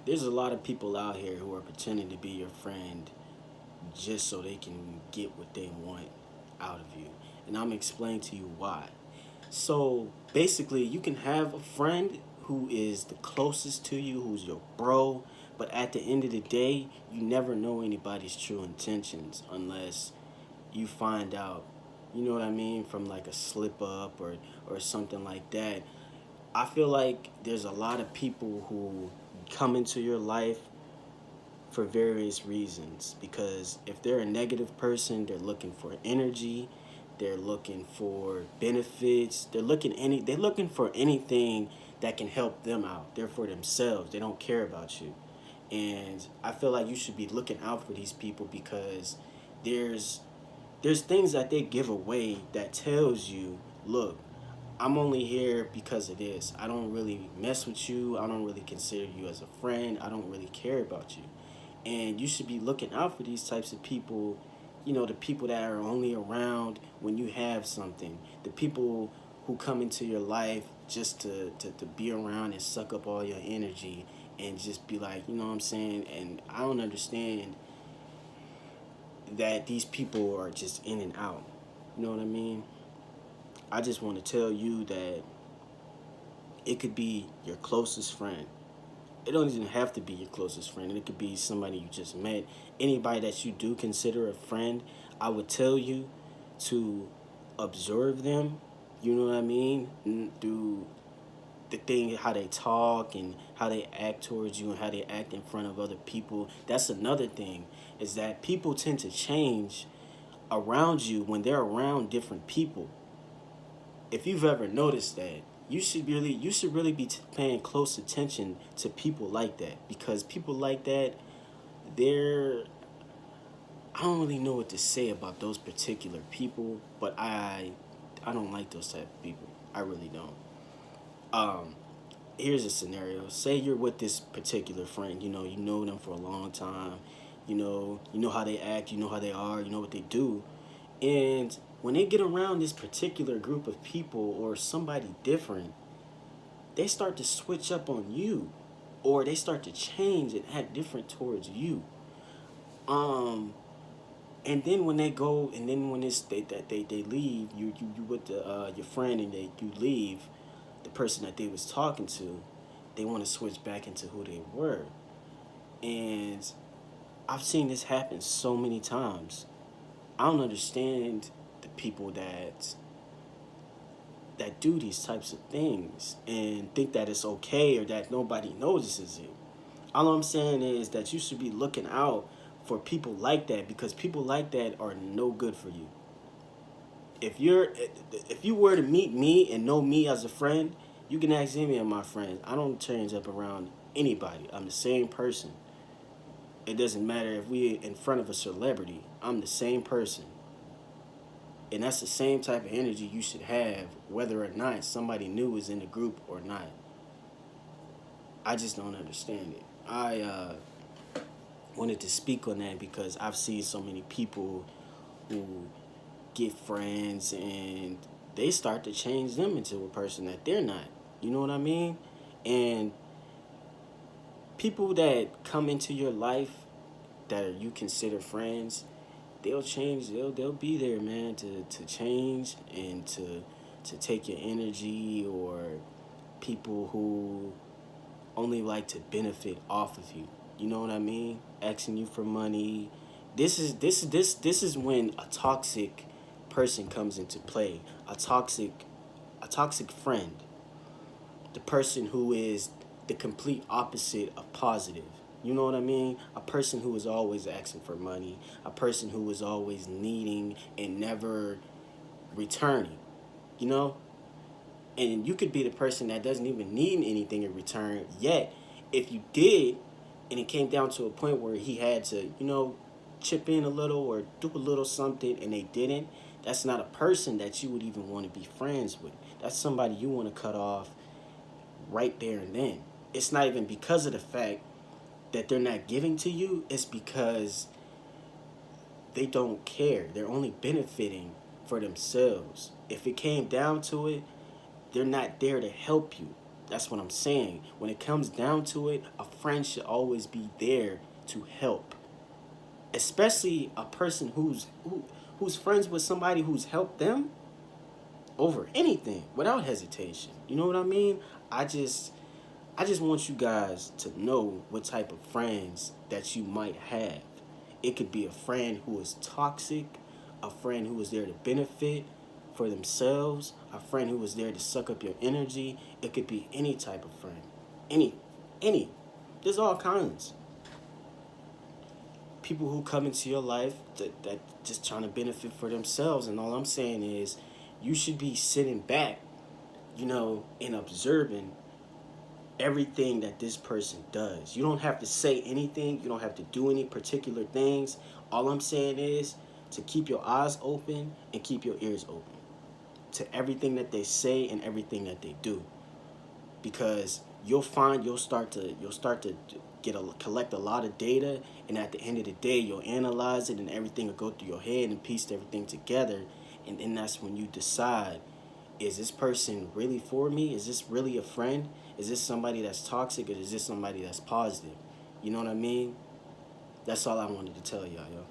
There's a lot of people out here who are pretending to be your friend just so they can get what they want out of you. And I'm explaining to you why. So basically, you can have a friend who is the closest to you, who's your bro, but at the end of the day, you never know anybody's true intentions unless you find out, you know what I mean, from like a slip up or something like that. I feel like there's a lot of people who come into your life for various reasons, because if they're a negative person, they're looking for energy, they're looking for benefits, they're looking for anything that can help them out. They're for themselves. They don't care about you. And I feel like you should be looking out for these people because there's there's things that they give away that tells you, look, I'm only here because of this. I don't really mess with you. I don't really consider you as a friend. I don't really care about you. And you should be looking out for these types of people, the people that are only around when you have something, the people who come into your life just to be around and suck up all your energy and just be like, you know what I'm saying? And I don't understand that these people are just in and out. You know what I mean? I just want to tell you that it could be your closest friend. It don't even have to be your closest friend. It could be somebody you just met. Anybody that you do consider a friend, I would tell you to observe them. You know what I mean? Through the thing, how they talk and how they act towards you and how they act in front of other people. That's another thing, is that people tend to change around you when they're around different people. If you've ever noticed that, you should really be paying close attention to people like that, because people like that, they're I don't really know what to say about those particular people, but I don't like those type of people. I really don't. Um, Here's a scenario. Say you're with this particular friend. You know them for a long time. You know how they act. You know how they are. You know what they do. And when they get around this particular group of people or somebody different, they start to switch up on you, or they start to change and act different towards you. Um, and then when they go, and then when they leave, you with your friend, and you leave, the person that they was talking to, they want to switch back into who they were. And I've seen this happen so many times. I don't understand the people that do these types of things and think that it's okay or that nobody notices it. All I'm saying is that you should be looking out for people like that, because people like that are no good for you. If you were to meet me and know me as a friend, you can ask any of my friends. I don't change up around anybody. I'm the same person. It doesn't matter if we in front of a celebrity. I'm the same person. And that's the same type of energy you should have, whether or not somebody new is in the group or not. I just don't understand it. I wanted to speak on that because I've seen so many people who get friends and they start to change them into a person that they're not. You know what I mean? And people that come into your life that you consider friends, they'll change. They'll be there, man, to change and to take your energy, or people who only like to benefit off of you. You know what I mean? Asking you for money. This is when a toxic person comes into play. A toxic friend. The person who is the complete opposite of positive. You know what I mean? A person who is always asking for money, a person who is always needing and never returning, you know? And you could be the person that doesn't even need anything in return, yet if you did, and it came down to a point where he had to, chip in a little or do a little something and they didn't, that's not a person that you would even want to be friends with. That's somebody you want to cut off right there and then. It's not even because of the fact that they're not giving to you, it's because they don't care. They're only benefiting for themselves. If it came down to it, they're not there to help you. That's what I'm saying. When it comes down to it, a friend should always be there to help, especially a person who's friends with somebody who's helped them over anything without hesitation. You know what I mean? I just I just want you guys to know what type of friends that you might have. It could be a friend who is toxic, a friend who is there to benefit for themselves, a friend who is there to suck up your energy. It could be any type of friend. Any. Any. There's all kinds. People who come into your life that just trying to benefit for themselves, and all I'm saying is you should be sitting back, and observing everything that this person does. You don't have to say anything. You don't have to do any particular things. All I'm saying is to keep your eyes open and keep your ears open to everything that they say and everything that they do, because you'll find you'll start to collect a lot of data, and at the end of the day you'll analyze it and everything will go through your head and piece everything together, and then that's when you decide, is this person really for me? Is this really a friend? Is this somebody that's toxic, or is this somebody that's positive? You know what I mean? That's all I wanted to tell y'all, yo.